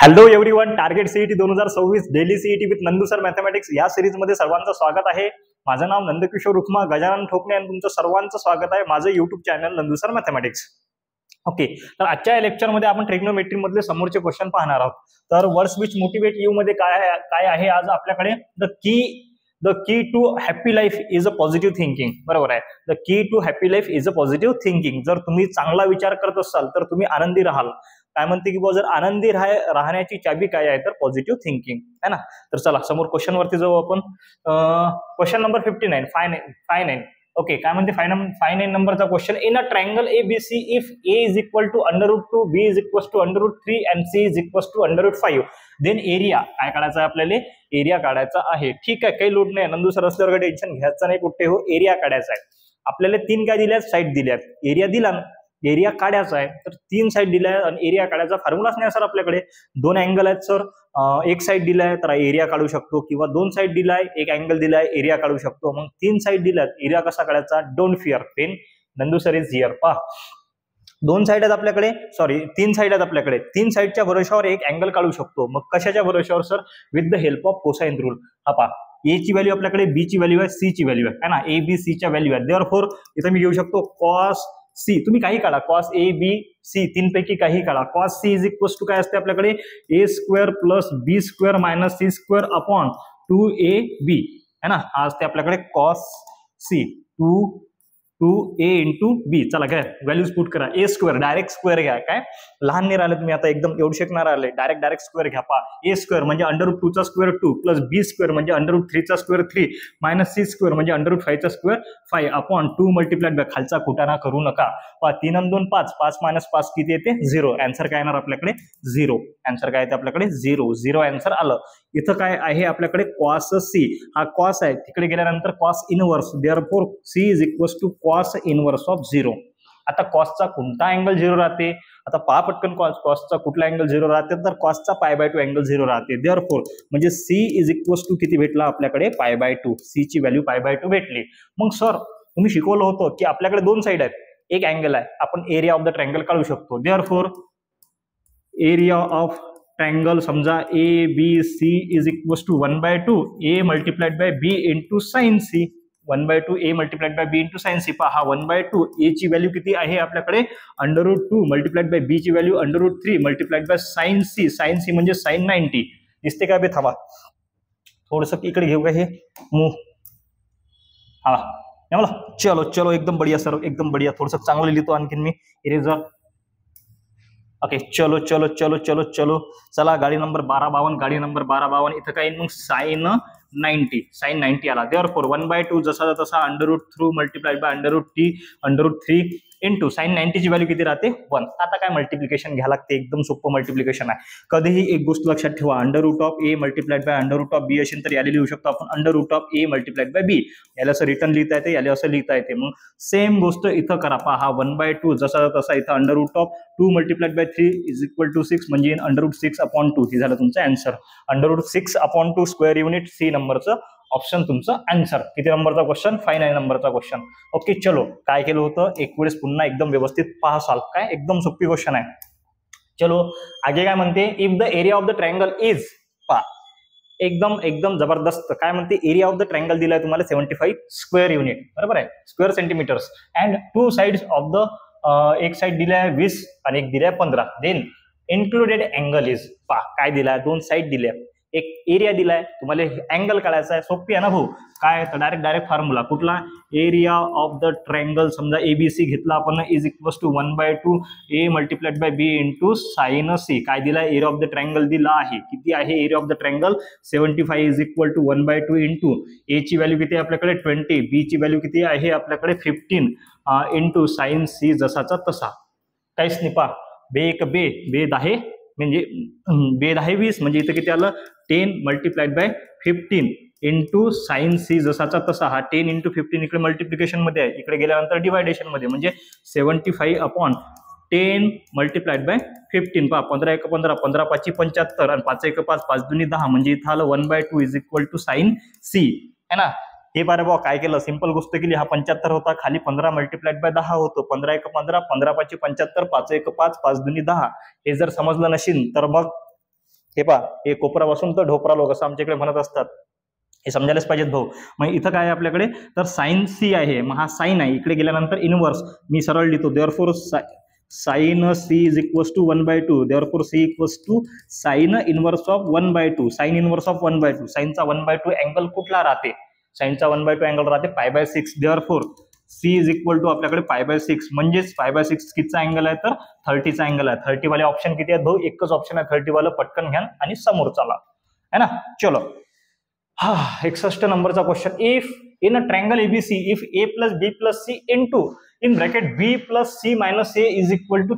Hello everyone, target CET 2026 daily CET with Nandu sir mathematics या series मध्ये सर्वांचं स्वागत आहे। माझं नाव नंदकिशोर रुखमा गजानन ठोकणे आणि तुमचं सर्वांचं स्वागत आहे माझं YouTube channel Nandu sir mathematics. Okay, तर आजच्या लेक्चर मध्ये आपण ट्रिग्नोमेट्री मधले समोरचे क्वेश्चन पाहणार आहोत। तर वर्ड्स विच मोटिवेट यू मध्ये काय आहे आज आपल्याकडे the key to happy life is a positive thinking. बरोबर आहे, the key to happy life is a positive thinking. जर तुम्ही चांगला विचार करत असाल तर तुम्ही आनंदी राहाल। काय म्हणते की जर आनंदी राहण्याची चाबी काय आहे तर पॉझिटिव्ह थिंकिंग है ना। तर चला समोर क्वेश्चन वरती जाऊ आपण। Question number 59 59। ओके, काय म्हणते 59 नंबरचा question. In a triangle ABC if A is equal to √2, B is equal to √3 and C is equal to √5 then area काय काढायचा आहे आपल्याला? एरिया काढायचा आहे। ठीक आहे, काही लोड नाही, नंदू सर असल्यावर टेन्शन घ्यायचं नाही कुठे हो। एरिया काढायचा आहे आपल्याला। तीन काय दिल्यात? साईड दिल्यात। एरिया दिला ना, एरिया काढायचा आहे तर तीन साईड दिल्या आणि एरिया काढायचा फॉर्म्युलाच नाही सर आपल्याकडे। दोन अँगल आहेत सर, एक साईड दिलाय तर एरिया काढू शकतो, किंवा दोन साईड दिलाय एक अँगल दिलाय एरिया काढू शकतो। मग तीन साईड दिल्यात एरिया कसा काढायचा? Don't fear, pen Nandu sir is here. पहा, दोन साईड आहेत आपल्याकडे, सॉरी तीन साईड आहेत आपल्याकडे। तीन साईडच्या भरोशावर एक अँगल काढू शकतो। मग कशाच्या भरोशावर sir? With the help of cosine rule. हा पहा, ए ची व्हॅल्यू आपल्याकडे, बी ची व्हॅल्यू आहे, सी ची व्हॅल्यू आहे ना। ए बी सी च्या व्हॅल्यू आहे, देअरफॉर इथं मी घेऊ शकतो कॉस सी। तुम्ही काही काढा, कॉस ए बी सी, तीन पैकी काही काढा। Cos C is equal to काय असते आपल्याकडे? A square plus B square minus C square upon 2ab है ना। हा असते आपल्याकडे कॉस सी 2a इंटू बी। चला काय व्हॅल्यूज पुट करा। ए स्क्वेअर डायरेक्ट स्क्वेअर घ्या, काय लहान नाही राहिले तुम्ही आता, एकदम एवढे शकणार आले, डायरेक्ट स्क्वेअर घ्या। पहा, ए स्क्वेअर म्हणजे √2 चा स्क्वेअर 2 प्लस बी स्क्वेअर म्हणजे √3 चा स्क्वेअर 3 मायनस सी स्क्वेअर म्हणजे √5 चा स्क्वेअर 5 अपॉन 2 मल्टिप्लाइड बाय खालचा कुटाणा करू नका। पहा, 3 आणि 2 5, 5 मायनस 5 किती येते? 0। आन्सर काय येणार आपल्याकडे? 0। आन्सर काय येते आपल्याकडे? 0 आन्सर आलं। इथं काय आहे आपल्याकडे? कॉस सी, हा कॉस आहे, तिकडे गेल्यानंतर cos inverse, therefore C is equal to cos inverse of 0। आता कॉसचा कोणता अँगल 0 राहते? आता पहा पटकन, कॉसचा कुठला अँगल 0 राहते? तर कॉसचा π/2 अँगल 0 राहते। देअरफॉर म्हणजे सी इज इक्वल टू किती भेटला आपल्याकडे? π/2। सी ची व्हॅल्यू π/2 भेटली। मग सर तुम्ही शिकवलं होतं की आपल्याकडे दोन साईड आहेत, एक अँगल आहे, आपण एरिया ऑफ द ट्रायंगल काढू शकतो। देअरफॉर एरिया ऑफ ट्रायंगल समजा A B C is equal to 1/2 A multiplied by B into sine C. 1/2 A multiplied by B into sine C. पहा, हा 1/2 ए ची व्हॅल्यू किती आहे आपल्याकडे? √2 मल्टिप्लाइड बाय बी ची value √3 multiplied by sine C. Sine C म्हणजे sine 90 दिसते का बे? थांबा थोडस इकडे घेऊ का हे मूव। हा मला चलो चलो एकदम बढिया सर, एकदम बढिया। थोडस चांगलं लिहितो आणखीन मी, इरेजर। ओके, चलो चलो चलो चलो चलो चला, गाडी नंबर 1252, गाडी नंबर 1252 इथं काय मग साइन 90 आला। देअरफॉर 1/2 जसा तसा √3 मल्टिप्लाइड बाय √3 इंटू साइन 90 ची व्हॅल्यू किती राहते? 1। आता काय मल्टिप्लिकेशन घ्या लागते, एकदम सोपं मल्टिप्लिकेशन आहे। कधीही एक गोष्ट लक्षात ठेवा, √a मल्टिप्लाइड बाय √b असेल तर याला लिहू शकतो आपण √a मल्टिप्लाइड बाय b। याला असं रिटर्न लिहिता येते, याला असं लिहिता येते। मग सेम गोष्ट इथं करा। पहा, हा 1/2 जसा तसा इथं √2 multiplied by 3 is equal to 6 म्हणजे √6 अपॉन 2 हे झालं तुमचं answer. √6 upon 2 square unit, C नंबरचं ऑप्शन तुमचं आन्सर। किती नंबरचा क्वेश्चन? 59 नंबरचा क्वेश्चन। ओके, चलो काय केलं होतं एक वेळेस पुन्हा एकदम व्यवस्थित पहा, सॉल्व काय एकदम सोपी क्वेश्चन आहे। चलो आगे काय म्हणते? If the area of the triangle is, पहा एकदम जबरदस्त काय म्हणते? एरिया ऑफ द ट्रायंगल दिलाय तुम्हाला 75 स्क्वेअर युनिट, बरोबर आहे, square centimeters, and two sides of the एक साइड दिलाय 20 आणि एक दिलाय 15। देन इन्क्लुडेड अँगल इज, पहा काय दिलाय? दोन साइड दिल्या, एक एरिया दिलाय, तुम्हाला अँगल काढायचा आहे। सोपी आहे ना भाऊ? काय तर डायरेक्ट फॉर्म्युला कुठला? एरिया ऑफ द ट्रायंगल समजा एबीसी घेतला आपण, is equal to 1/2 A multiplied by B into sine C. काय दिलाय? एरिया ऑफ द ट्रायंगल दिला आहे, किती आहे area of the triangle? 75 is equal to 1/2 into A ची व्हॅल्यू किती आहे आपल्याकडे? 20, बी ची व्हॅल्यू किती आहे आपल्याकडे? 15 इंटू साइन सी जसाचा तसा। काहीच नाही, पहा बे एक बे 10 म्हणजे बे 10 20 म्हणजे इथं किती आलं? 10 multiplied by 15 into sine C जसाचा तसा। हा 10 इंटू 15 इकडे मल्टिप्लिकेशन मध्ये आहे, इकडे गेल्यानंतर डिवायडेशन मध्ये, म्हणजे 75 अपॉन 10 मल्टिप्लाइड बाय 15। पहा 15 1 15, 15 5 75 आणि 5 1 5, 5 2 10 म्हणजे इथं आलं 1/2 is equal to sine C है ना। हे बारे भाऊ काय केलं? सिंपल गोष्ट केली। हा 75 होता, खाली 15 मल्टिप्लाइड बाय 10 होतो, 15 1 15, 15 5 75, 5 1 5, 5 2 10। हे जर समजलं नसेल तर मग हे पहा, हे कोपरापासून तर ढोपरा लोक असं आमच्याकडे म्हणत असतात, हे समजायलाच पाहिजेत भाऊ. मग इथं काय आहे आपल्याकडे, तर साइन सी आहे, मग हा साइन आहे, इकडे गेल्यानंतर इनवर्स मी सरळ लिहितो, therefore sine C is equals to 1/2, therefore C equals to sine inverse of 1/2, sine inverse of 1/2, साइनचा 1/2 अँगल कुठला राहते, साइनचा 1/2 अँगल राहते π/6, therefore C is equal to आपल्याकडे π/6, म्हणजेच π/6 कितीचा अँगल आहे, तर 30चा अँगल आहे. 30 वाले ऑप्शन किती आहेत भाऊ, एकच ऑप्शन आहे 30 वाला, पटकन घ्या आणि समोर चला, है ना. चलो 61 नंबरचा question, if in a triangle ABC if a plus b plus c into in bracket b plus c minus a is equal to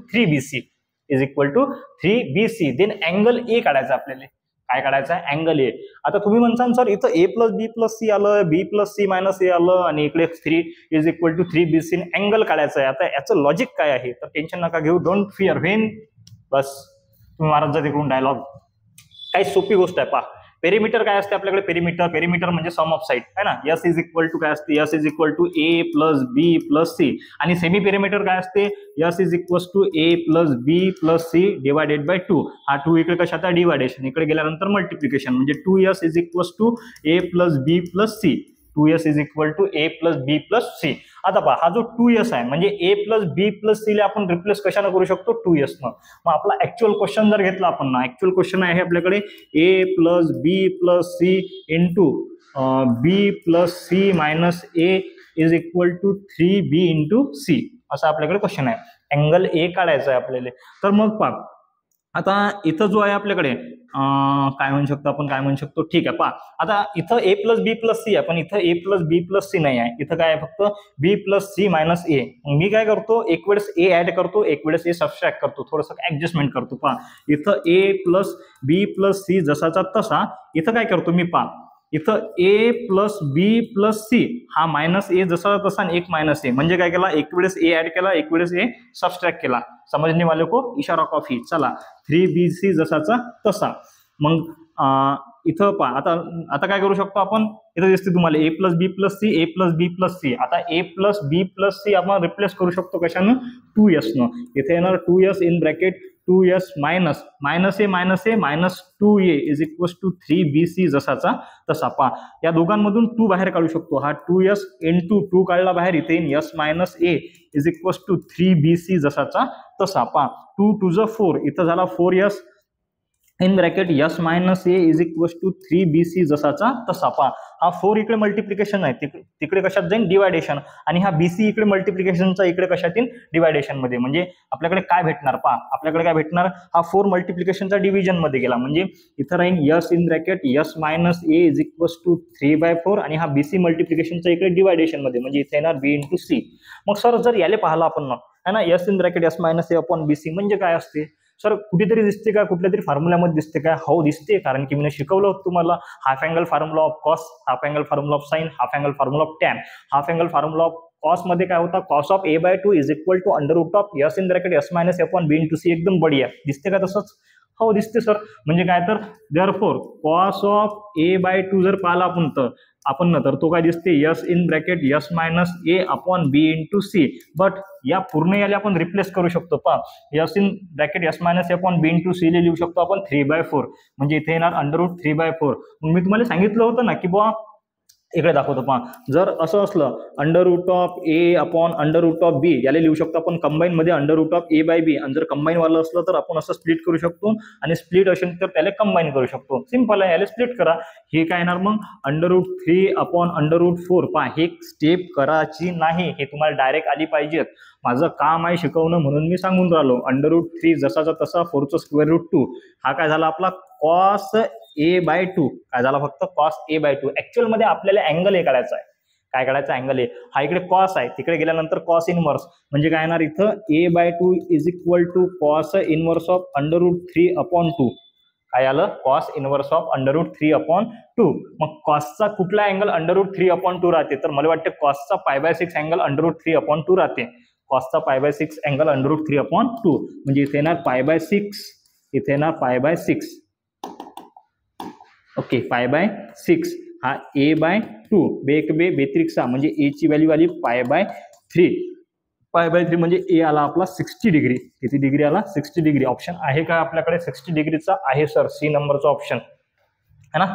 3bc then angle A काढायचा आपल्याला. काय काढायचं आहे, अँगल ए. आता तुम्ही म्हणसान सर इथं a plus b plus c आलं, b plus c minus a आलं आणि इकडे 3 is equal to 3bc angle काढायचं आहे. आता याचं लॉजिक काय आहे, तर टेन्शन नका घेऊ, डोंट फिअर व्हेन, बस तुम्ही मारत जा तिकडून डायलॉग. काही सोपी गोष्ट आहे, पहा. पेरिमीटर काय असते आपल्याकडे, पेरिमीटर म्हणजे सम ऑफ साइड आहे ना. एस इज इक्वल टू काय असते, S is equal to A plus B plus C, आणि सेमी पेरिमीटर काय असते, S is equal to A plus B plus C divided by 2. हा 2 इकडे कशाचा डिवायडेशन, इकडे गेल्यानंतर मल्टिप्लिकेशन, म्हणजे 2s is equal to A plus B plus C, 2s is equal to A plus B plus C. आता पहा, हा जो 2s आहे म्हणजे A plus B plus C ला आपण रिप्लेस कशाने करू शकतो, 2s न. मग आपला ऍक्च्युअल क्वेश्चन जर घेतला आपण ना, ऍक्च्युअल क्वेश्चन आहे आपल्याकडे A plus B plus C into B plus C minus A is equal to 3b into C, असा आपल्याकडे क्वेश्चन आहे. अँगल ए काढायचा आहे आपल्याला. तर मग पहा, आता इथं जो आहे आपल्याकडे काय म्हणू शकतो आपण, काय म्हणू शकतो, ठीक आहे. पहा, आता इथं ए प्लस बी प्लस सी आहे, पण इथं ए प्लस बी प्लस सी नाही आहे, इथं काय आहे फक्त बी प्लस सी मायनस ए. मी काय करतो, एक वेळेस ए ऍड करतो, एक वेळेस ए सबस्ट्रॅक्ट करतो, थोडंसं ऍडजस्टमेंट करतो. पहा, इथं ए प्लस बी प्लस सी जसाचा तसा, इथं काय करतो मी, पहा इथं ए प्लस बी प्लस सी हा मायनस ए जसा तसा एक मायनस ए, म्हणजे काय केला, एक वेळेस ए ऍड केला, एक वेळेस ए सबस्ट्रॅक्ट केला. समजने वाले को इशारा कॉफी. चला 3bc जसाचा तसा. मग इथं पहा, आता काय करू शकतो आपण, इथं दिसते तुम्हाला A plus B plus C, A plus B plus C. आता A plus B plus C आपण रिप्लेस करू शकतो कशानं, 2s न. इथे येणार 2s in bracket 2s minus minus A minus 2a is equal to 3bc जसाचा तसा. पहा, या दोघांमधून 2 बाहेर काढू शकतो, हा 2s इंटू 2 काढला बाहेर, इथे s minus A is equal to 3bc जसाचा तसा. पहा 2 2 ज 4, इथं झाला 4s in bracket s minus A is equal to 3bc जसाचा तसा. पहा, हा 4 इकडे मल्टिप्लिकेशन आहे, तिकडे कशात जाईल, डिवायडेशन, आणि हा bc इकडे मल्टिप्लिकेशनचा इकडे कशात येईल, डिवायडेशन मध्ये. म्हणजे आपल्याकडे काय भेटणार, पहा आपल्याकडे काय भेटणार, हा 4 मल्टिप्लिकेशनचा डिव्हिजन मध्ये गेला, म्हणजे इथं राहील s in bracket s minus A is equal to 3/4, आणि हा bc मल्टिप्लिकेशनचा इकडे डिवायडेशन मध्ये, म्हणजे इथे येणार b इंटू सी. मग सर जर याले पाहिलं आपण ना, है ना, s in bracket s minus A upon bc म्हणजे काय असते, सर कुठेतरी दिसते का, कुठल्या तरी फॉर्म्युल्यामध्ये दिसते का, हो दिसते, कारण की मी शिकवलं होतं तुम्हाला half angle formula of cos, half angle formula of sine, half angle formula of tan. Half angle formula of cos मध्ये काय होता, cos of a/2 is equal to under root of s in bracket s minus A upon b into C. एकदम बढिया दिसते का, तसंच हो दिसते सर. म्हणजे काय, तर देअरफॉर कॉस ऑफ a/2 जर पाहिला आपण ना, तर तो काय दिसते, s in bracket s minus A upon b into C. But या पूर्ण याला आपण रिप्लेस करू शकतो. पहा, s in bracket s minus A upon b into C लिहू शकतो आपण 3/4, म्हणजे इथे येणार अंडर रूट 3/4. मी तुम्हाला सांगितलं होतं ना की बुवा, इकडे दाखवतो पहा, जर असं असलं under root of A upon under root of B, याला लिहू शकतो आपण कंबाईन मध्ये under root of A by B, आणि जर कंबाईन वाला असलं तर आपण असं स्प्लिट करू शकतो, आणि स्प्लिट असेल तर त्याला कंबाईन करू शकतो. सिंपल आहे, याला स्प्लिट करा. हे काय येणार मग, under root 3 upon under root 4. पहा, हे स्टेप करायची नाही, हे तुम्हाला डायरेक्ट आली पाहिजेत. माझं काम आहे शिकवणं, म्हणून मी सांगून राहिलो. अंडर रूट 3 जसाचा तसा, 4चं स्क्वेअर रूट 2. हा काय झाला आपला कॉस a/2, काय झाला फक्त कॉस a/2. ऍक्च्युअल मध्ये आपल्याला अँगल ए काढायचा आहे. काय काढायचं, अँगल ए. हा इकडे कॉस आहे, तिकडे गेल्यानंतर कॉस इनवर्स, म्हणजे काय येणार इथं a/2 is equal to cos inverse of under root 3 upon 2. काय आलं, cos inverse of under root 3 upon 2. मग कॉसचा कुठला अँगल अंडर रूट 3 अपॉन 2 राहते, तर मला वाटतं कॉसचा π/6 अँगल अंडर रूट 3 अपॉन 2 राहते. कॉसचा π/6 अँगल अंडर रूट 3 अपॉन 2, म्हणजे इथे येणार π/6, इथे येणार π/6. ओके, π/6 हा a/2 बेक बे बेत्रिक 6, म्हणजे a ची व्हॅल्यू आली π/3. π/3 म्हणजे ए आला आपला 60 डिग्री. किती डिग्री आला? 60 डिग्री. ऑप्शन आहे का आपल्याकडे 60 डिग्रीचा? आहे सर, सी नंबरचा ऑप्शन है ना.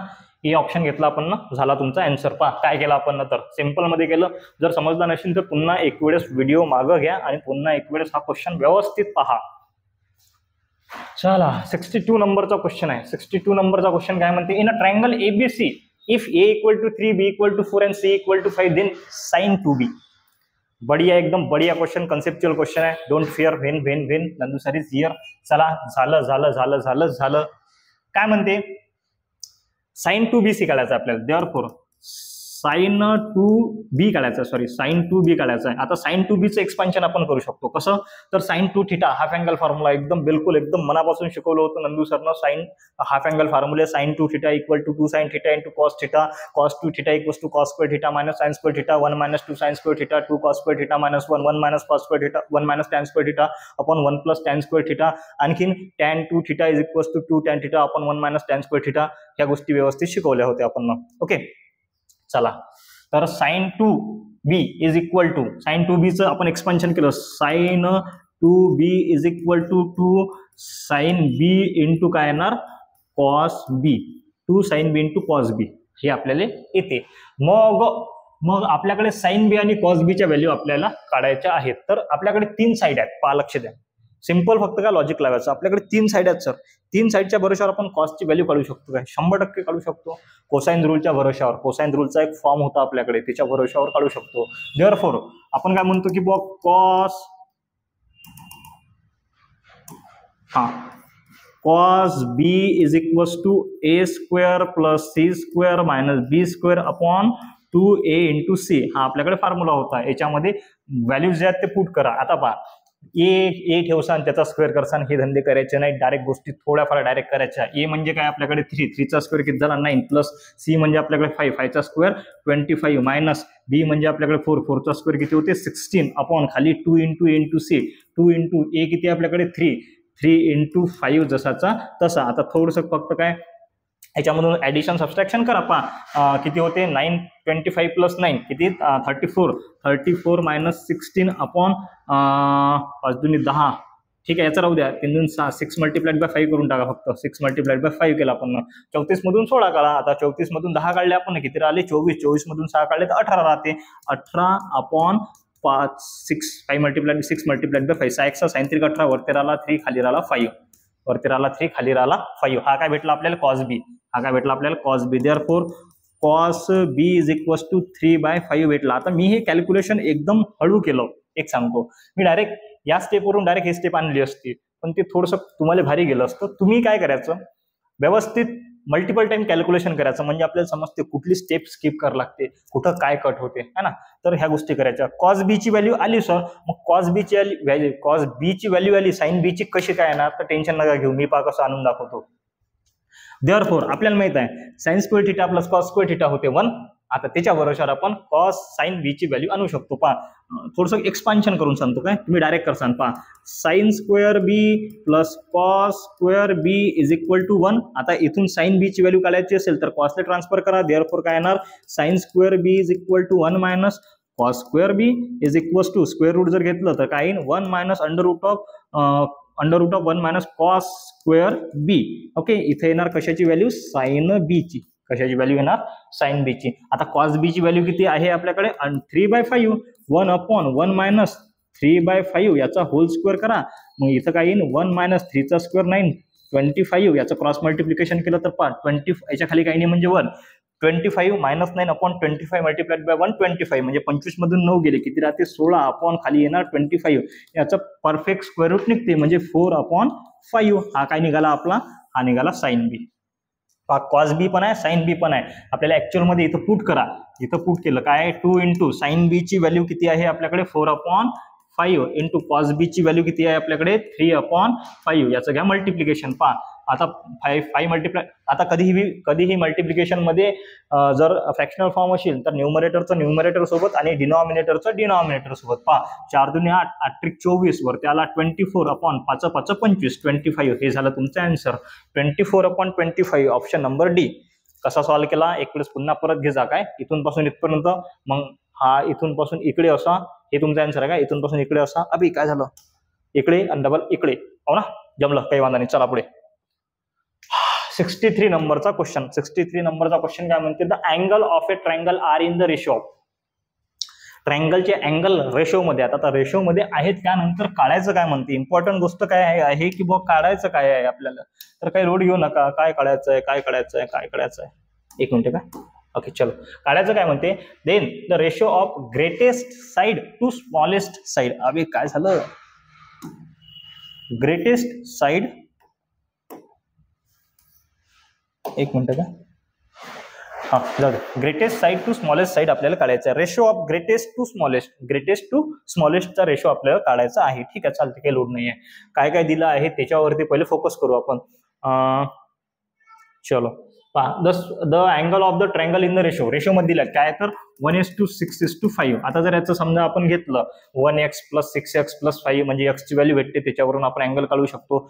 ए ऑप्शन घेतला आपण ना, झाला तुमचा आन्सर. पहा काय केलं आपण ना, तर सिंपल मध्ये केलं. जर समजलं नसेल तर पुन्हा एक वेळेस व्हिडिओ मागं घ्या आणि पुन्हा एक वेळेस हा क्वेश्चन व्यवस्थित पहा. चला 62 नंबरचा क्वेश्चन आहे. 62 नंबरचा क्वेश्चन काय म्हणते? In a triangle ABC if A equal to 3 B equal to 4 and C equal to 5 then sine 2b. बढ़िया, एकदम बढ़िया क्वेश्चन, कन्सेप्च्युअल क्वेश्चन आहे. Don't fear, when when when Nandu sir is here. चला झालं झालं झालं झालं झालं. काय म्हणते? साइन 2b काढायचं आपल्याला. देअरफॉर साइन 2b काढायचं, सॉरी साइन 2b काढायचं आहे. आता साइन 2b चं एक्सपान्शन आपण करू शकतो. कसं? तर sine 2 theta half angle formula एकदम बिलकुल एकदम मनापासून शिकवलं होतं नंदू सरनं. Sine half angle formula sine 2 theta equal to 2 sine theta into cos theta. Cos 2 theta equals to cos square theta minus sine square theta. 1 minus 2 sine square theta 2 cos square theta minus 1 1 minus cos square theta 1 minus tan square theta upon 1 plus tan square theta. आणखीन tan 2 theta is equals to 2 tan theta upon 1 minus tan square theta. ह्या गोष्टी व्यवस्थित शिकवल्या होत्या आपण. Okay चला, तर sine 2b is equal to sine 2b चं आपण एक्सपान्शन केलं. Sine 2b is equal to 2 sine b into काय येणार? Cos b. 2 sine b into cos b हे आपल्याला येते. मग आपल्याकडे साइन b आणि कॉस b च्या व्हॅल्यू आपल्याला काढायच्या आहेत. तर आपल्याकडे 3 साइड आहेत. पहा, लक्ष द्या. सिंपल फक्त का लॉजिक लावायचं. आपल्याकडे 3 साइड आहेत सर. 3 साइडच्या भरोशावर आपण कॉसची व्हॅल्यू काढू शकतो काय? 100% काढू शकतो. कोसाइन रूलच्या भरोशावर, कोसाइन रूलचा एक फॉर्म होता आपल्याकडे, त्याच्या भरोशावर काढू शकतो. देअरफॉर आपण काय म्हणतो की बॉ cos b is equals to a square plus c square minus b square upon 2a into c. हा आपल्याकडे फॉर्म्युला होता. याच्यामध्ये व्हॅल्यूज जे आहेत ते पुट करा. आता पहा, ए ठेवसान त्याचा स्क्वेअर करसान, हे धंदे करायचे नाही. डायरेक्ट गोष्टी थोड्याफार डायरेक्ट करायच्या. ए म्हणजे काय? आपल्याकडे 3 चा स्क्वेअर किती झाला? 9 प्लस सी म्हणजे आपल्याकडे 5 चा स्क्वेअर 25 मायनस बी म्हणजे आपल्याकडे 4 चा स्क्वेअर किती होते? 16 अपॉन खाली 2 इंटू सी 2 इंटू ए किती आपल्याकडे 3 इंटू 5 जसाचा तसा. आता थोडंसं फक्त काय याच्यामधून ऍडिशन सबस्ट्रॅक्शन करा. पहा किती होते? 9 25 प्लस 9 किती? 34 मायनस 16 अपॉन 5 दुनी 10. ठीक आहे, याचा राहू द्या. 3 2 6 6 मल्टिप्लाइड बाय 5 करून टाका. फक्त 6 मल्टिप्लाइड बाय 5 केला आपण. 34 मधून 16 काढा. आता 34 मधून 10 काढले आपण, किती राहिले? 24. 24 मधून 6 काढले तर 18 राहते. 18 upon 5 multiplied 6 multiplied by 5 6 sine 3 18 वरती राहिला 3 खाली राहिला 5 वरती राहिला 3 खाली राहिला 5. हा काय भेटला आपल्याला? Cos B. हा काय भेटला आपल्याला? Cos B. Therefore cos B is equals to 3/5 भेटला. आता मी हे कॅल्क्युलेशन एकदम हळू केलं. एक सांगतो, मी डायरेक्ट या स्टेपवरून डायरेक्ट हे स्टेप आणली असती, पण ते थोडंसं तुम्हाला भारी गेलं असतं. तुम्ही काय करायचं? व्यवस्थित मल्टिपल टाइम कॅल्क्युलेशन करायचं, म्हणजे आपल्याला समजते कुठली स्टेप स्किप करावं लागते, कुठं काय कट होते, है ना. तर ह्या गोष्टी करायच्या. कॉस बी ची व्हॅल्यू आली सर, मग कॉस बी ची व्हॅल्यू आली, साइन बी ची कशी काय येणार? तर टेन्शन नका घेऊ, मी पहा कसं आणून दाखवतो. देअरफॉर आपल्याला माहित आहे sign square theta plus cos square theta होते 1. आता त्याच्या भरोशावर आपण कॉस साइन बी ची व्हॅल्यू आणू शकतो. पहा थोडंसं एक्सपान्शन करून सांगतो, काय तुम्ही डायरेक्ट करसान. पहा sine square B plus cos square B is equal to 1. आता इथून साइन बी ची व्हॅल्यू काढायची असेल तर कॉसला ट्रान्सफर करा. देअरफॉर काय येणार? Sine square B is equal to 1 minus cos square B is equal to square root जर घेतलं तर काय येईल? 1 minus under root of 1 minus cos square B. Okay, इथे येणार कशाची व्हॅल्यू? साइन बी ची. कशाची व्हॅल्यू येणार? साइन बी ची. आता कॉस बी ची व्हॅल्यू किती आहे आपल्याकडे? 3/5. 1 अपॉन 1 मायनस 3/5 याचा होल स्क्वेअर करा. मग इथं काय येईल? 1 मायनस 3 चा स्क्वेअर 9 25 याचं क्रॉस मल्टिप्लिकेशन केलं तर पहा 20 याच्या खाली काही नाही म्हणजे 1. 25 मायनस 9 अपॉन 25 मल्टिप्लाइड बाय 1 25 म्हणजे 25 मधून 9 गेले किती राहते? 16 अपॉन खाली येणार 25 याचा परफेक्ट स्क्वेअर रूट निघते म्हणजे 4/5. हा काय निघाला आपला? हा निघाला साइन बी. कॉस बी पण आहे, साइन बी पण आहे. आपल्याला ऍक्च्युअल मध्ये इथं पुट करा. इथं पुट केलं काय? 2 इंटू साइन बी ची व्हॅल्यू किती आहे आपल्याकडे? 4/5 इंटू कॉस बी ची व्हॅल्यू किती आहे आपल्याकडे? 3/5. याचं घ्या मल्टिप्लिकेशन. पहा आता 5 मल्टिप्लाय. आता कधीही मल्टिप्लिकेशन मध्ये जर फ्रॅक्शनल फॉर्म असेल तर न्यूमरेटरचं न्यूमरेटर सोबत आणि डिनॉमिनेटरचं डिनॉमिनेटर सोबत. पहा 4 दुनी 8 8 त्रिक 24 वर त्याला 24 अपॉन 5 5 25 25 हे झालं तुमचं आन्सर. 24/25 option number D. कसा सॉल्व्ह केला? एक वेळेस पुन्हा परत घे जा. काय इथून पासून इथपर्यंत, मग हा इथून पासून इकडे असा, हे तुमचा आन्सर आहे का, इथून पासून इकडे असा. अभि काय झालं, इकडे आणि डबल इकडे, हो ना, जमलं, काही वांधा नाही. चला पुढे 63 नंबरचा क्वेश्चन. 63 नंबरचा क्वेश्चन काय म्हणते, the angle of a triangle are in the ratio of. ट्रायंगलचे अँगल रेशो मध्ये, आता रेशो मध्ये आहेत, त्यानंतर काढायचं काय म्हणते. इम्पॉर्टंट गोष्ट काय आहे की बुवा काढायचं काय आहे आपल्याला. तर काही लोड घेऊ नका, काय काढायचं आहे, काय काढायचं आहे, काय काढायचं आहे. एक मिनिट का, ओके चलो. काढायचं काय म्हणते, then the ratio of greatest side to smallest side. अबे काय झालं, ग्रेटेस्ट साइड, एक मिनिट का, हा जाऊ दे. Greatest side to smallest side आपल्याला काढायचं आहे. Ratio of greatest to smallest, greatest to स्मॉलेस्टचा रेशो आपल्याला काढायचा आहे. ठीक आहे, चालते, काही लोड नाही आहे. काय काय दिलं आहे त्याच्यावरती पहिले फोकस करू आपण. चलो पहा, the angle of the triangle in the ratio. Ratio मध्ये दिला काय, तर 1:6:5. आता जर याचं समजा आपण घेतलं 1x + 6x + 5 म्हणजे x ची व्हॅल्यू भेटते, त्याच्यावरून आपण अँगल काढू शकतो.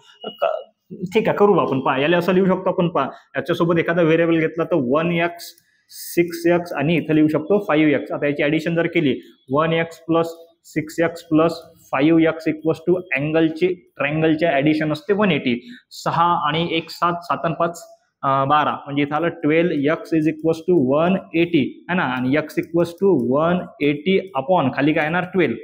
ठीक आहे, करू आपण. पहा, याला असं लिहू शकतो आपण. पहा, याच्यासोबत एखादा व्हेरिएबल घेतला तर 1x 6x आणि इथं लिहू शकतो 5x. आता याची ऍडिशन जर केली 1x + 6x + 5x = अँगलची ट्रायंगलच्या ऍडिशन असते 180. 6 आणि 1 7, 7 आणि 5 12 म्हणजे इथं आलं 12x = 180 है ना, आणि x = 180 अपॉन खाली काय येणार 12.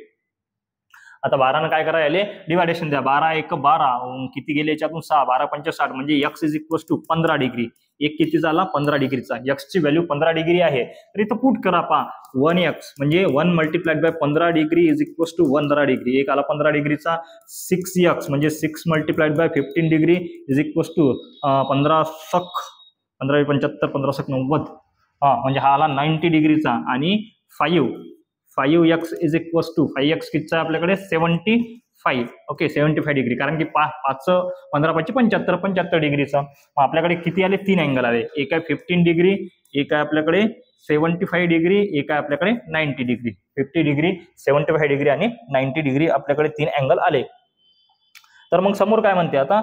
आता 12 काय करा, याले डिवायडेशन द्या. 12 × 1 = 12, किती गेले याच्यातून 6, 12 × 5 = 60 म्हणजे x = 15 डिग्री. एक किती झाला, 15 डिग्रीचा. x ची व्हॅल्यू 15 डिग्री आहे, तर इथं पुट करा. पहा 1x म्हणजे 1 × 15 डिग्री = 15 डिग्री. एक आला 15 डिग्रीचा. 6x म्हणजे 6 × 15 डिग्री = 15 सक 15 × 75 15 सक 90. हा म्हणजे हा आला 90 डिग्रीचा. आणि 5x = 5x कितीचा आपल्याकडे 75. ओके, 75 डिग्री, कारण की 5 15 × 5 = 75 डिग्रीचा. मग आपल्याकडे किती आले, 3 अँगल आले. एक आहे 15 डिग्री, एक आहे आपल्याकडे 75 डिग्री, एक आहे आपल्याकडे 90 डिग्री. 50 डिग्री, 75 डिग्री आणि 90 डिग्री आपल्याकडे 3 अँगल आले. तर मग समोर काय म्हणते आता,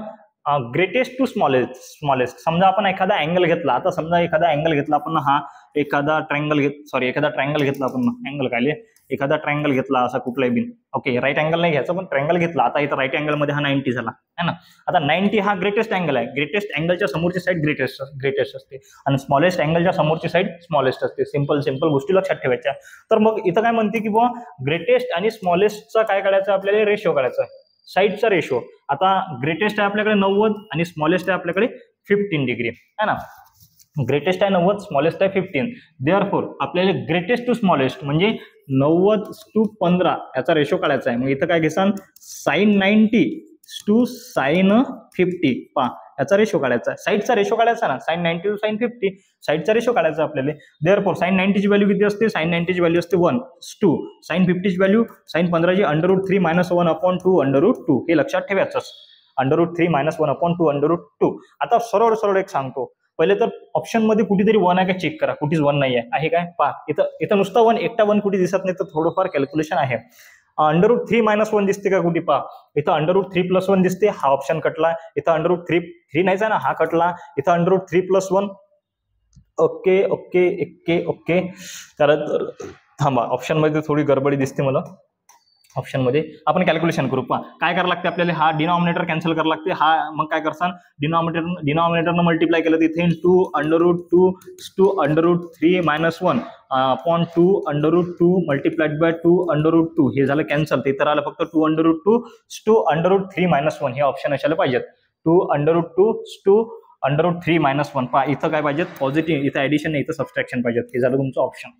ग्रेटेस्ट टू स्मॉलेस्ट. समजा आपण एखादा अँगल घेतला. आता समजा एखादा अँगल घेतला आपण, हा एखादा ट्रायंगल घेतला आपण. अँगल काय, एखादा ट्रायंगल घेतला असा कुठलाही बिन. ओके, राईट अँगल नाही घ्यायचा, पण ट्रायंगल घेतला. आता इथं राईट अँगल मध्ये हा 90 झाला है ना. आता 90 हा ग्रेटेस्ट अँगल आहे. ग्रेटेस्ट अँगलच्या समोरची साईड ग्रेटेस्ट असते आणि स्मॉलेस्ट अँगलच्या समोरची साईड स्मॉलेस्ट असते. सिंपल गोष्टी लक्षात ठेवायच्या. तर मग इथं काय म्हणते की बुवा ग्रेटेस्ट आणि स्मॉलेस्टचा काय काढायचं आपल्याला, रेशो काढायचा आहे, साईडचा रेशो. आता ग्रेटेस्ट आहे आपल्याकडे 90 आणि स्मॉलेस्ट आहे आपल्याकडे 15 डिग्री है ना. ग्रेटेस्ट आहे 90, स्मॉलेस्ट आहे 15. देअरफॉर आपल्याला ग्रेटेस्ट टू स्मॉलेस्ट म्हणजे 90:15 याचा रेशो काढायचा आहे. मग इथं काय घेसान, sin 90 to sin 50. पहा, याचा रेशो काढायचा आहे, साईडचा रेशो काढायचा ना. sin 90 to sin 50 साईडचा रेशो काढायचा आपल्याला. देअरफॉर sin 90 ची व्हॅल्यू किती असते, sin 90 ची व्हॅल्यू असते 1 to sin 50 ची व्हॅल्यू, sin 15 ची √3 - 1/2 √2. हे लक्षात ठेवायचं, √3 - 1/2 √2. आता सरळ एक सांगतो. पहिले तर ऑप्शन मध्ये कुठेतरी 1 आहे का चेक करा. कुठेच 1 नाही आहे का, पहा इथं नुसता 1, एकटा 1 कुठे दिसत नाही, तर थोडंफार कॅल्क्युलेशन आहे. √3 - 1 दिसते का कुठे, पहा इथं √3 + 1 दिसते, हा ऑप्शन कटला. इथं √3 नाहीच आहे ना, हा कटला. इथं √3 + 1. ओके. तर थांबा, ऑप्शन मध्ये थोडी गडबडी दिसते मला. ऑप्शन मध्ये आपण कॅल्क्युलेशन करू. पहा काय करावं लागते आपल्याला, हा डिनॉमिनेटर कॅन्सल करावं लागते. हा मग काय करसान, डिनॉमिनेटरनं मल्टिप्लाय केलं तिथे √2 to √3 - 1 अपॉन 2 √2 मल्टिप्लाइड बाय 2 √2. हे झालं कॅन्सल. ते तर आलं फक्त 2 √2 to √3 - 1. हे ऑप्शन असायला पाहिजेत. 2 √2 to √3 - 1. पहा इथं काय पाहिजेत, पॉझिटिव्ह. इथं ऍडिशन नाही, इथं सबस्ट्रॅक्शन पाहिजेत. हे झालं तुमचं ऑप्शन.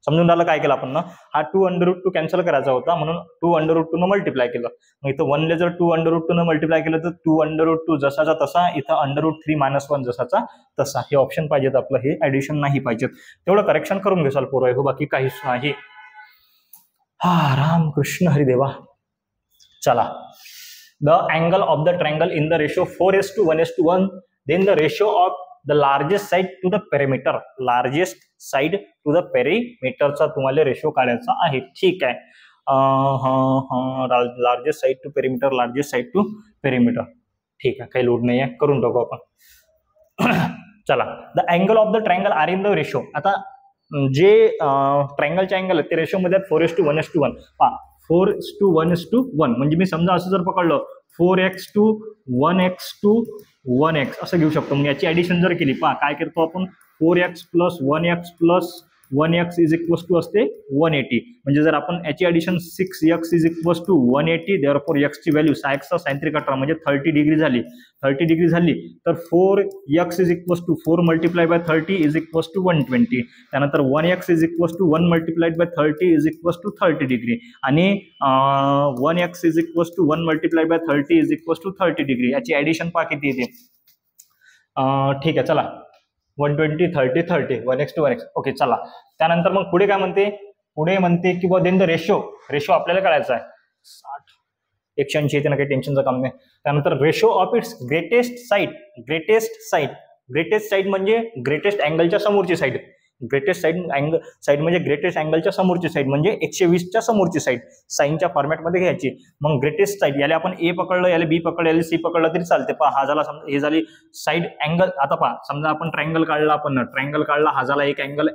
समजून झालं काय केलं आपण ना, हा 2 √2 कॅन्सल करायचा होता, म्हणून 2 √2 न मल्टिप्लाय केलं. मग इथं 1 ले जर 2 √2 न मल्टिप्लाय केलं तर 2 √2 जसाचा तसा, इथं √3 - 1 जसाचा तसा. हे ऑप्शन पाहिजेत आपलं, हे ऍडिशन नाही पाहिजेत. तेवढं करेक्शन करून घेसाल पोरं, बाकी काहीच नाही. हा राम कृष्ण हरिदेवा. चला, the angle of the triangle in the ratio 4:1:1. Then the ratio of the largest side to the perimeter. Largest side to the पेरिमीटरचा तुम्हाला रेशो काढायचा आहे. ठीक आहे, largest side to perimeter, largest side to perimeter. ठीक आहे, काही load नाही आहे, करून टाकू आपण. चला, the angle of the triangle are in the ratio. आता जे ट्रायंगलचे अँगल आहेत ते रेशोमध्ये आहेत 4:1:1. पहा 4:1:1 म्हणजे मी समजा असं जर पकडलं 4x/1x/1x असं घेऊ शकतो. मग याची ऍडिशन जर केली, पहा काय करतो आपण, 4x + 1x + 1x = असते 180. म्हणजे जर आपण याची ऍडिशन 6x = 180, देअरफॉर x ची व्हॅल्यू 6x sin 3 म्हणजे 30 डिग्री झाली. 30 डिग्री झाली तर 4x = 4 × 30 = 120. त्यानंतर 1x = 1 × 30 = 30 डिग्री आणि 1x = 1 × 30 = 30 डिग्री. याची ऍडिशन पहा किती येते. ठीक आहे, चला 120 30 30 1x to 1x. ओके, चला. त्यानंतर मग पुढे काय म्हणते, पुढे म्हणते की बा देन द रेशो आपल्याला कळायचा आहे. 60 180 येते ना, काही टेन्शनचं काम नाही. त्यानंतर ratio of its greatest side म्हणजे ग्रेटेस्ट अँगलच्या समोरची साईड. ग्रेटेस्ट साईड म्हणजे ग्रेटेस्ट अँगलच्या समोरची साईड म्हणजे 120च्या समोरची साईड साईनच्या फॉर्मॅटमध्ये घ्यायची. मग ग्रेटेस्ट साईड याला आपण ए पकडलं, याला बी पकडलं, याला सी पकडलं तरी चालते. पहा हा झाला, समजा हे झाली साईड अँगल. आता पहा समजा आपण ट्रायंगल काढला, हा झाला एक अँगल,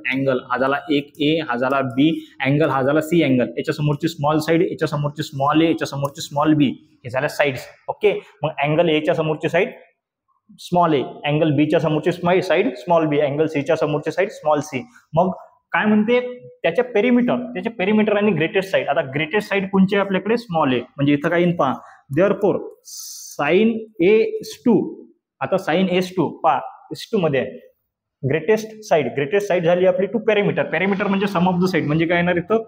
हा झाला एक ए, हा झाला बी अँगल, हा झाला सी अँगल. याच्या समोरची स्मॉल साईड, याच्या समोरची स्मॉल ए, याच्या समोरची स्मॉल बी, हे झाल्या साईड्स. ओके, मग अँगल एच्या समोरची साईड स्मॉल ए, अँगल बीच्या समोरची साईड स्मॉल बी, अँगल सीच्या समोरची साईड स्मॉल सी. मग काय म्हणते, त्याचे पेरिमीटर आणि ग्रेटेस्ट साईड. आता ग्रेटेस्ट साईड कोणची आहे आपल्याकडे, स्मॉल ए. म्हणजे इथं काय येईल पहा, देअरफॉर sin A/2. आता sin A/2 पहा S2 मध्ये आहे ग्रेटेस्ट साईड झाली आपली टू पेरिमीटर म्हणजे सम ऑफ द साईड. म्हणजे काय येणार इथं,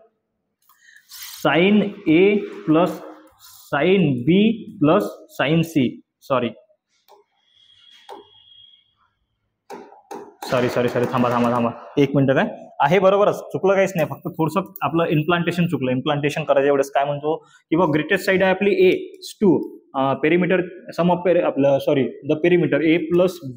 sin A + sin B + sin C. Sorry थांबा एक मिनिट. काय आहे, बरोबरच चुकलं, काहीच नाही, फक्त थोडंसं आपलं इम्प्लांटेशन चुकलं. इम्प्लांटेशन करायचं एवढंच. काय म्हणतो की बा ग्रेटेस्ट साईड आहे आपली A/2, पेरिमीटर सम ऑफ आपलं the perimeter A +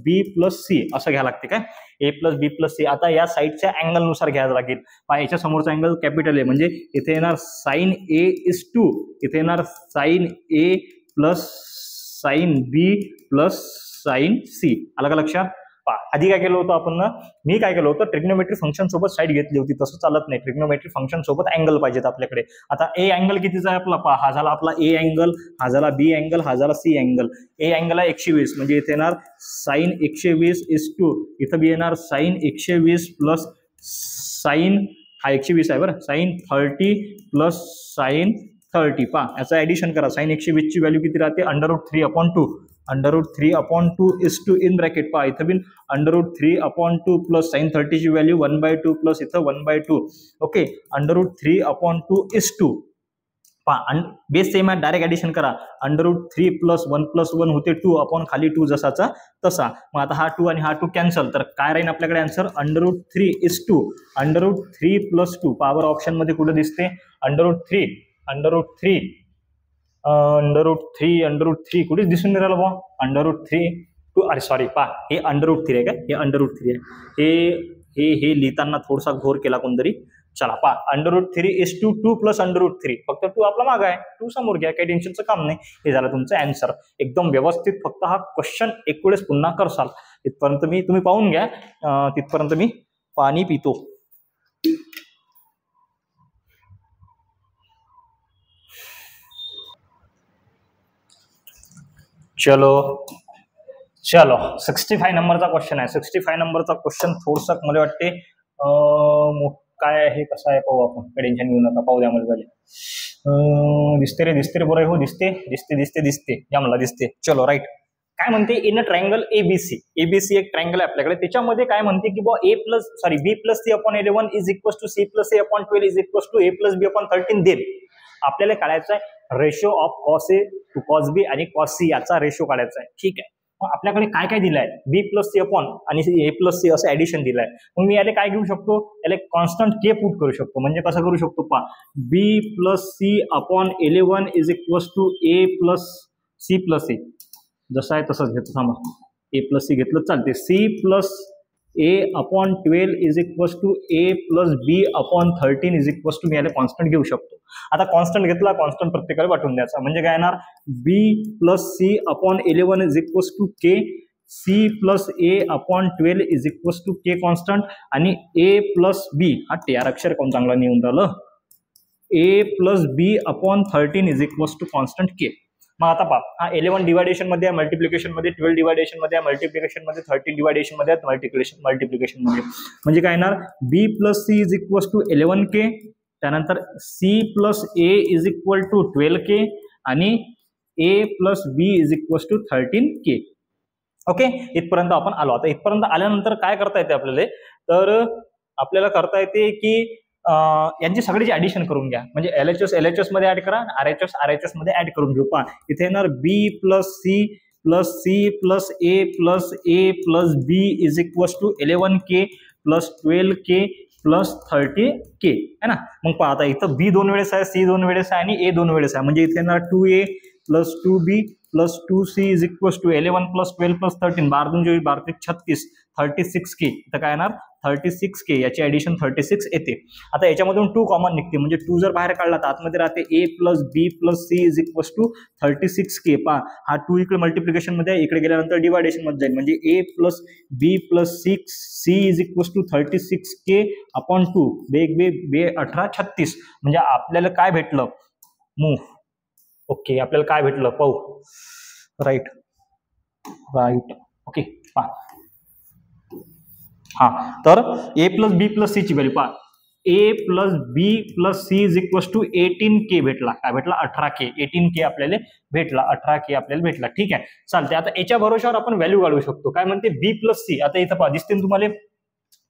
B + C असं घ्यावं लागते. काय A + B + C. आता या साईडच्या अँगलनुसार घ्यायला लागेल. याच्या समोरचा अँगल कॅपिटल आहे म्हणजे इथे येणार sin A/2, इथे येणार sin A + sin B + sin C. आलं का लक्षात. आधी काय केलं होतं आपण, मी काय केलं होतं, ट्रिग्नोमेट्री फंक्शन सोबत साईड घेतली होती. तसं चालत नाही, ट्रिग्नोमेट्री फंक्शन सोबत अँगल पाहिजेत आपल्याकडे. आता ए अँगल कितीचा आहे आपला, हा झाला आपला ए अँगल, हा झाला बी अँगल, हा झाला सी अँगल. ए अँगल आहे 120 म्हणजे इथे येणार sin 120/2, इथं बी येणार sin 120 + sin, हा 120 आहे बरं, sin 30 + sin 30. पहा याचं ऍडिशन करा. sin 120 ची व्हॅल्यू किती राहते, √3/2. √3/2 is2 इन ब्रॅकेट. पहा इथं बिन √3/2 + sin 30 ची व्हॅल्यू 1/2 प्लस इथं 1/2. Okay, √3/2 is2. पहा बेस सेम आहे, डायरेक्ट ऍडिशन करा. √3 + 1 + 1 होते 2 अपॉन खाली 2 जसाचा तसा. मग आता हा 2 आणि हा 2 कॅन्सल, तर काय राहील आपल्याकडे आन्सर, √3 is2. √3 + 2 पॉवर ऑप्शन मध्ये कुठे दिसते, √3 कुठेच दिसून नाही राहिलं बा. √3 अरे सॉरी, पहा हे √3 आहे. काय हे √3 आहे. हे लिहिताना थोडासा घोर केला कोणतरी. चला पहा √3 is2 2 + √3. फक्त 2 आपला माग आहे, 2 समोर घ्या, काही टेन्शनचं काम नाही. हे झालं तुमचं आन्सर एकदम व्यवस्थित. फक्त हा क्वेश्चन एक वेळेस पुन्हा करसाल. तिथपर्यंत तुम्ही पाहून घ्या, तिथपर्यंत मी पाणी पितो. चलो 65 नंबरचा क्वेश्चन आहे. 65 नंबरचा क्वेश्चन थोडंसं मला वाटते काय आहे, कसं आहे पाहू आपण. टेन्शन घेऊ नका, पाहू द्या मला पहिले. दिसते रे बरं, हो दिसते या मला दिसते. चलो राईट. काय म्हणते, इन अ ट्रायंगल एबीसी एक ट्रायंगल आहे आपल्याकडे. त्याच्यामध्ये काय म्हणते की बा B + C/11 = C + A/12 = A + B/13 देईल. आपल्याला काढायचं आहे ratio of cos A to cos B आणि cos C याचा रेशो काढायचा आहे. ठीक आहे, मग आपल्याकडे काय काय दिलंय, B + C आणि A + C असं ऍडिशन दिलंय. मग मी याला काय घेऊ शकतो, याला कॉन्स्टंट K पुट करू शकतो. म्हणजे कसं करू शकतो पहा, B + C/11 = A + C + A. जसं आहे तसंच घेतो, थांबा. A + C घेतलं चालते. C + A/12 = A + B/13 मी याला कॉन्स्टंट घेऊ शकतो. आता कॉन्स्टंट घेतला, कॉन्स्टंट प्रत्येकाला वाटून द्यायचा. म्हणजे काय येणार, B + C/11 = K, C plus A upon 12 is equals to K constant आणि ए प्लस बी, हा टेआर अक्षर कोण चांगला नाही येऊन राहिलं, A plus B upon 13 is equals to constant K. मग आता पहा, हा 11 डिवायडेशन मध्ये आहे, मल्टिप्लिकेशन मध्ये 12 डिवायडेशन मध्ये आहे, मल्टिप्लिकेशन मध्ये 13 डिवायडेशन मध्ये आहे, मल्टिप्लिकेशन मध्ये म्हणजे काय येणार, B plus C is equals to 11k, त्यानंतर C plus A is equal to 12k आणि A plus B is equals to 13k. Okay, इथपर्यंत आपण आलो. आता इथपर्यंत आल्यानंतर काय करता येते आपल्याला, तर आपल्याला करता येते की यांची सगळीची ऍडिशन करून घ्या, म्हणजे LHS मध्ये ऍड करा, RHS मध्ये ऍड करून घेऊ. पहा इथे येणार B plus C plus A plus B is equals to 11k plus 12k plus 30k है ना. मग पहा आता इथं बी 2 वेळेस आहे, सी 2 वेळेस आहे आणि ए 2 वेळेस आहे, म्हणजे इथे येणार 2a plus 2b plus 2c is equals to 11 plus 12 plus 13, 12 12 36, 36k. इथं काय येणार 36k, याची ऍडिशन 36 येते. आता याच्यामधून 2 कॉमन निघते, म्हणजे 2 जर बाहेर काढला तर आतमध्ये राहते a plus B plus C is equals to 36k. पहा हा 2 इकडे मल्टिप्लिकेशन मध्ये, इकडे गेल्यानंतर डिवायडेशन मध्ये जाईल, म्हणजे a plus B plus 6c is equals to 36k upon 2, बे 18 36. म्हणजे आपल्याला काय भेटलं, मूव्ह. ओके, आपल्याला काय भेटलं पाहू, राईट. ओके पहा, हा तर A plus B plus C ची व्हॅल्यू पहा, A plus B plus C is equals to 18k भेटला. काय भेटला, 18k. 18k आपल्याला भेटला, 18k आपल्याला भेटला. ठीक आहे, चालते. आता याच्या भरोशावर आपण व्हॅल्यू काढू शकतो. काय म्हणते, बी प्लस सी. आता इथं पहा दिसते तुम्हाला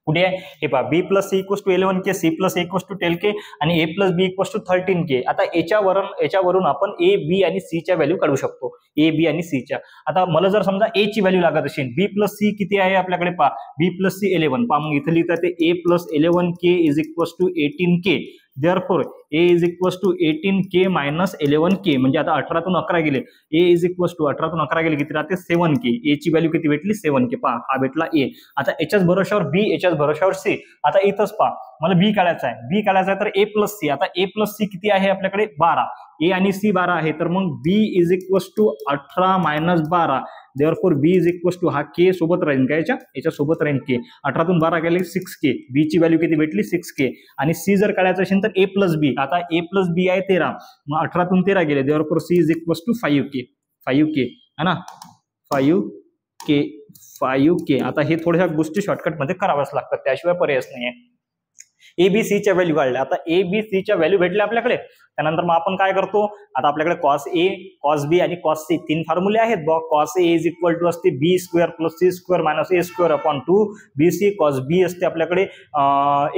कुठे आहे, हे पहा B plus C equals to 11k, C plus A equals to 12k आणि A plus B equals to 13k. आता याच्यावरून आपण ए बी आणि सी च्या व्हॅल्यू काढू शकतो, ए बी आणि सी च्या. आता मला जर समजा ए ची व्हॅल्यू लागत असेल, बी प्लस सी किती आहे आपल्याकडे पहा, बी प्लस सी 11. पहा मग इथं लिहितात ते A plus 11k is equals to 18k. Therefore a is equals to 18k minus 11k, म्हणजे आता 18तून 11 गेले, a is equals to 18तून 11 गेले किती राहते 7k. a ची व्हॅल्यू किती भेटली 7k. पहा हा भेटला a. आता याच्याच भरोशावर b, याच्याच भरोशावर c. आता इथंच पहा मला b काढायचा आहे, तर a प्लस सी. आता a प्लस सी किती आहे आपल्याकडे 12, a आणि c 12 आहे, तर मग b is equals to 18 minus 12. Therefore b is equals to, हा k सोबत राहील का, याच्या सोबत राहील k. 18तून 12 गेले 6k, b ची व्हॅल्यू किती भेटली 6k. आणि c जर काढायचं असेल तर a प्लस बी. आता a प्लस बी आहे 13, मग 18तून 13 गेले, therefore c is equals to 5k है ना, 5k. आता हे थोड्या गोष्टी शॉर्टकट मध्ये कराव्याच लागतात, त्याशिवाय पर्यायच नाहीये. एबीसी च्या व्हॅल्यू काढल्या. आता एबीसी च्या व्हॅल्यू भेटल्या आपल्याकडे, त्यानंतर मग आपण काय करतो, आता आपल्याकडे कॉस ए, कॉस बी आणि कॉस सी 3 फॉर्म्युले आहेत. Cos A is equal to असते B square plus C square minus A square upon 2 BC. Cos B असते आपल्याकडे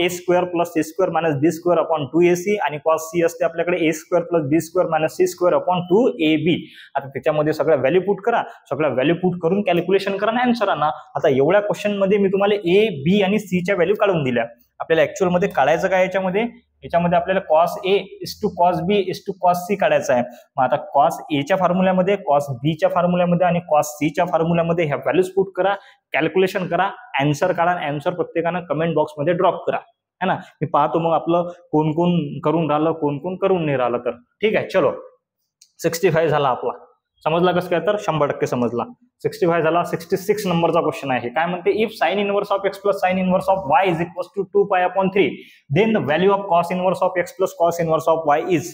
A square plus C square minus B square upon 2AC. आणि cos C असते आपल्याकडे A square plus B square minus C square upon 2AB. आता त्याच्यामध्ये सगळ्या value put करा, सगळ्या व्हॅल्यू पुट करून कॅल्क्युलेशन करा आणि आन्सर आणा. आता एवढ्या क्वेश्चन मध्ये मी तुम्हाला ए, बी आणि सी च्या व्हॅल्यू काढून दिल्या. आपल्याला ऍक्च्युअल मध्ये काढायचं काय याच्यामध्ये आपल्याला cos A is to cos B is to cos C काढायचं आहे. मग आता कॉस ए च्या फॉर्म्युल्यामध्ये, कॉस बी च्या फॉर्म्युल्यामध्ये आणि कॉस सी च्या फॉर्म्युल्यामध्ये ह्या व्हॅल्यूज पुट करा, कॅल्क्युलेशन करा, आन्सर काढा. आन्सर प्रत्येकानं कमेंट बॉक्स मध्ये ड्रॉप करा है ना. मी पाहतो मग आपलं कोण कोण करून राहिलं, कोण कोण करून नाही राहिलं. तर ठीक आहे, चलो 65 झाला आपला. समजला कसं काय, तर 100% समजला. 65 झाला. 66 नंबरचा क्वेश्चन आहे. काय म्हणते, if sine inverse of x plus sine inverse of Y is equals to 2π/3 then the value of cos inverse of x plus cos inverse of Y is.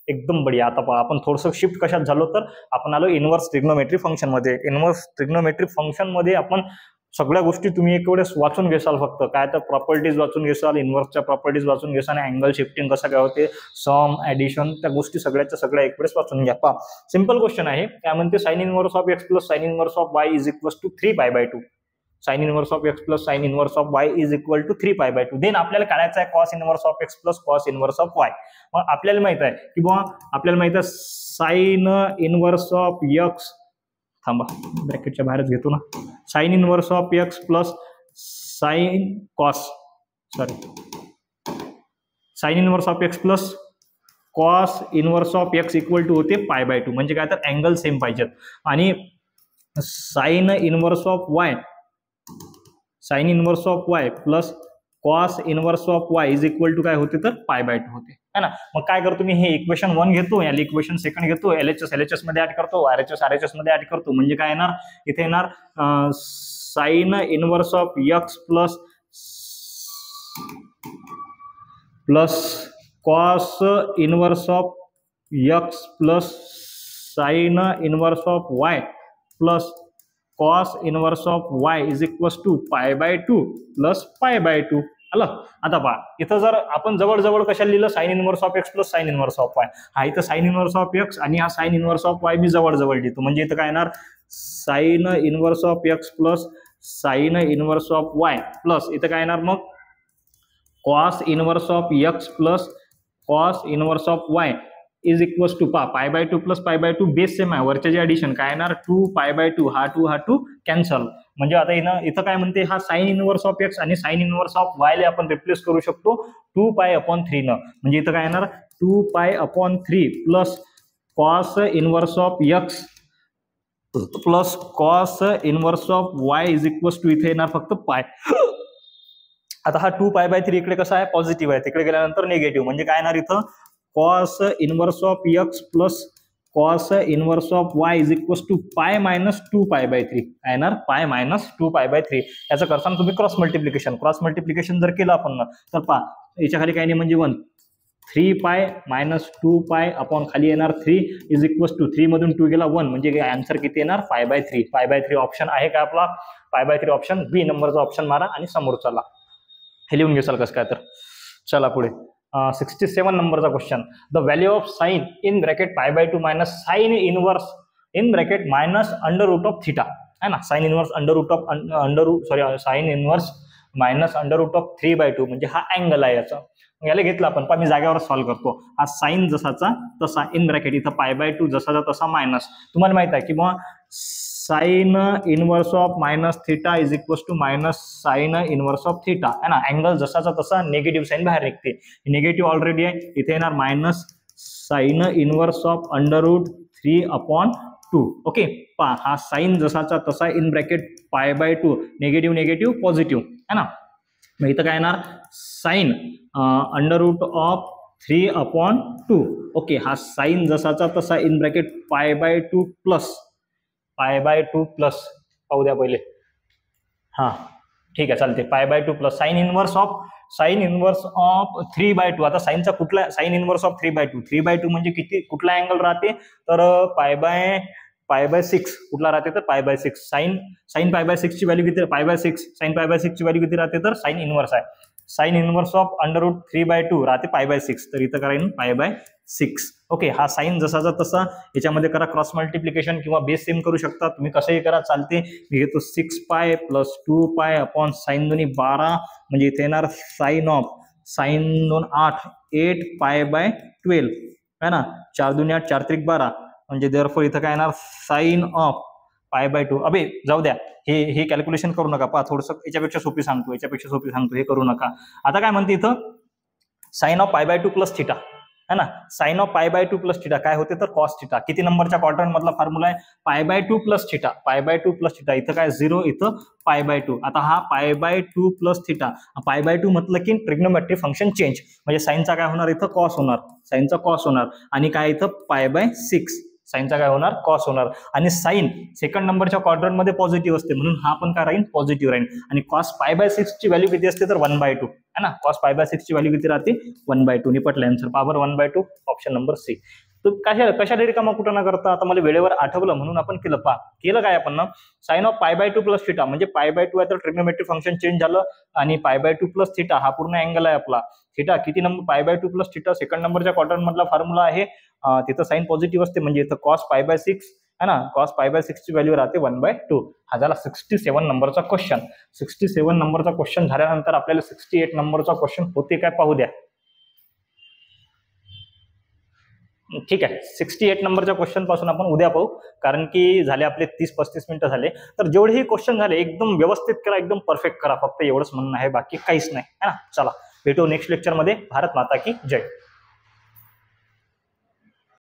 एकदम बढिया. आता आपण थोडंसं शिफ्ट कशात झालो, तर आपण आलो इनवर्स ट्रिग्नोमेट्री फंक्शन मध्ये. इनवर्स ट्रिग्नोमेट्री फंक्शन मध्ये आपण सगळ्या गोष्टी तुम्ही एक वेळेस वाचून घेसाल. फक्त काय तर प्रॉपर्टीज वाचून घेसाल, इनवर्सच्या प्रॉपर्टीज वाचून घेसाल, अँगल शिफ्टिंग कसं काय होते, सम, ऍडिशन, त्या गोष्टी सगळ्याच्या सगळ्या एक वेळेस वाचून घ्या. पहा सिंपल क्वेश्चन आहे. काय म्हणते, sine inverse of x plus sine inverse of Y is equals to 3π/2. Sine inverse of x plus sine inverse of Y is equal to 3π/2. Then आपल्याला काढायचं आहे cos inverse of x plus cos inverse of y. मग आपल्याला माहित आहे की बुवा, आपल्याला माहित आहे साइन इनवर्स ऑफ एक्स, थांबा ब्रॅकेटच्या बाहेरच घेतो ना, sine inverse of x plus sine cos, sine inverse of x plus cos inverse of X equal to होते π/2. म्हणजे काय तर अँगल सेम पाहिजेत. आणि sine inverse of Y, sine inverse of Y plus cos inverse of Y is equal to काय होते, तर π/2 होते है ना. मग काय करतो मी, हे इक्वेशन 1 घेतो, याला इक्वेशन 2 घेतो, LHS मध्ये ऍड करतो, RHS मध्ये ऍड करतो. म्हणजे काय येणार, इथे येणार sine inverse of x plus cos inverse of x plus sine inverse of y plus cos inverse of y is equals to π/2 plus π/2. आलं. आता पहा, इथं जर आपण जवळ जवळ कशाला लिहिलं, sine inverse of x plus sine inverse of y. हा इथं साइन इनवर्स ऑफ x आणि हा साइन इनवर्स ऑफ y मी जवळ जवळ लिहितो. म्हणजे इथं काय येणार, sine inverse of x plus sine inverse of y plus इथं काय येणार मग cos inverse of x plus cos inverse of y is equals to π/2 plus π/2 base same आहे, वरचे जे ऍडिशन काय येणार 2π/2, हा 2 कॅन्सल. म्हणजे आता इथं काय म्हणते, हा साइन इनवर्स ऑफ x आणि साइन इनवर्स ऑफ y ला आपण रिप्लेस करू शकतो 2π/3 न. म्हणजे इथं काय येणार 2π/3 plus cos inverse of x plus cos inverse of y is equals to इथे येणार फक्त पाय. आता हा 2π/3 इकडे कसा आहे, पॉझिटिव्ह आहे, तिकडे गेल्यानंतर निगेटिव्ह. म्हणजे काय येणार इथं cos inverse of x plus cos inverse of y is equals to pi minus 2π/3. काय येणार पाय मायनस 2π/3. याचं करताना तुम्ही क्रॉस मल्टिप्लिकेशन जर केलं आपण तर पहा, याच्या खाली काय नाही म्हणजे 1, 3π मायनस 2π अपॉन खाली येणार 3 इज इक्वल्स टू 3 मधून 2 गेला 1. म्हणजे आन्सर किती येणार π/3. π/3 ऑप्शन आहे का आपला, π/3 ऑप्शन बी नंबरचा ऑप्शन मारा आणि समोर चला. हे लिहून घेसाल कसं काय तर. चला पुढे 67 नंबरचा question. The value of sine in bracket π/2 minus sine inverse in bracket minus under root of theta है ना. Sine inverse sine inverse minus under root of 3/2 म्हणजे हा अँगल आहे याचा. याला घेतला आपण, पण मी जागेवर सॉल्व्ह करतो. हा साइन जसाचा तसा इन ब्रॅकेट इथं π/2 जसाचा तसा मायनस. तुम्हाला माहित आहे की मग sine inverse of minus theta is equals to minus sine inverse of theta है ना. अँगल जसाचा तसा निगेटिव्ह साइन बाहेर निघते, निगेटिव्ह ऑलरेडी आहे, इथे येणार minus sine inverse of under root 3/2. Okay, पहा हा साइन जसाचा तसा इन ब्रॅकेट π/2 निगेटिव्ह पॉझिटिव्ह है ना. मग इथं काय येणार sine under root of 3/2. Okay, हा साइन जसाचा तसा इन ब्रॅकेट π/2 प्लस पाहू द्या पहिले. हा ठीक आहे चालते, π/2 प्लस साइन इनवर्स ऑफ 3/2. आता साइनचा कुठला साइन इनवर्स ऑफ 3/2. 3/2 म्हणजे किती, कुठला अँगल राहते तर π/6 कुठला राहते तर π/6. साइन π/6 ची व्हॅल्यू किती, π/6 साइन π/6 ची व्हॅल्यू किती राहते तर साइन इनवर्स आहे. Sine inverse of under root 3/2 राहते π/6, तर इथं करायला π/6. ओके, हा साइन जसाचा तसा याच्यामध्ये करा क्रॉस मल्टिप्लिकेशन किंवा बेस सेम करू शकता तुम्ही, कसंही करा चालते. मी घेतो 6π प्लस 2π अपॉन साइन 2 12 म्हणजे इथे येणार साइन ऑफ साइन 2 8 8π/12 है ना. 4 2 8 4 3 12 म्हणजे देअरफॉर इथं काय येणार साइन ऑफ π/2. अबे जाऊ द्या, हे कॅल्क्युलेशन करू नका, पहा थोडंसं याच्यापेक्षा सोपी सांगतो, हे करू नका. आता काय म्हणते इथं साइन ऑफ π/2 प्लस थिटा है ना. साइन ऑफ π/2 प्लस थिटा काय होते तर कॉस थिटा. किती नंबरच्या क्वाड्रंट मधला फॉर्म्युला आहे π/2 प्लस थिटा. इथं काय 0, इथं π/2. आता हा π/2 प्लस थिटा, π/2 म्हटलं की ट्रिग्नोमेट्रिक फंक्शन चेंज, म्हणजे साइनचा काय होणार इथं कॉस होणार, साइनचा कॉस होणार. आणि काय इथं π/6 साइनचा काय होणार कॉस होणार. आणि साइन सेकंड नंबरच्या क्वाड्रंट मध्ये पॉझिटिव्ह असते म्हणून हा पण काय राहील पॉझिटिव्ह राहील. आणि कॉस π/6 ची व्हॅल्यू किती असते तर 1/2 है ना. कॉस π/6 ची व्हॅल्यू किती राहते 1/2. निपटलं answer, power 1/2 option number C. तर कशा रिकामा कुठं न करता आता मला वेळेवर आठवलं म्हणून आपण केलं. केलं काय आपण ना, साइन ऑफ π/2 प्लस थिटा म्हणजे π/2 आहे तर ट्रिग्नोमेट्रिक फंक्शन चेंज झालं आणि π/2 प्लस थिटा हा पूर्ण अँगल आहे आपला. थिटा किती नंबर π/2 प्लस थिटा सेकंड नंबरच्या क्वाड्रंट मधला फॉर्म्युला आहे. तिथं साइन पॉझिटिव्ह असते म्हणजे इथं कॉस π/6 है ना. कॉस π/6 ची व्हॅल्यू राहते 1/2. हा झाला 67 नंबरचा क्वेश्चन. 67 नंबरचा क्वेश्चन झाल्यानंतर आपल्याला 68 नंबरचा क्वेश्चन होते काय पाहू द्या. ठीक आहे, 68 नंबरच्या क्वेश्चन पासून आपण उद्या पाहू, कारण की झाले आपले 30-35 मिनिटं झाले. तर जेवढेही क्वेश्चन झाले एकदम व्यवस्थित करा, एकदम परफेक्ट करा, फक्त एवढंच म्हणणं आहे, बाकी काहीच नाही है ना. चला भेटू नेक्स्ट लेक्चर मध्ये. भारत माता की जय.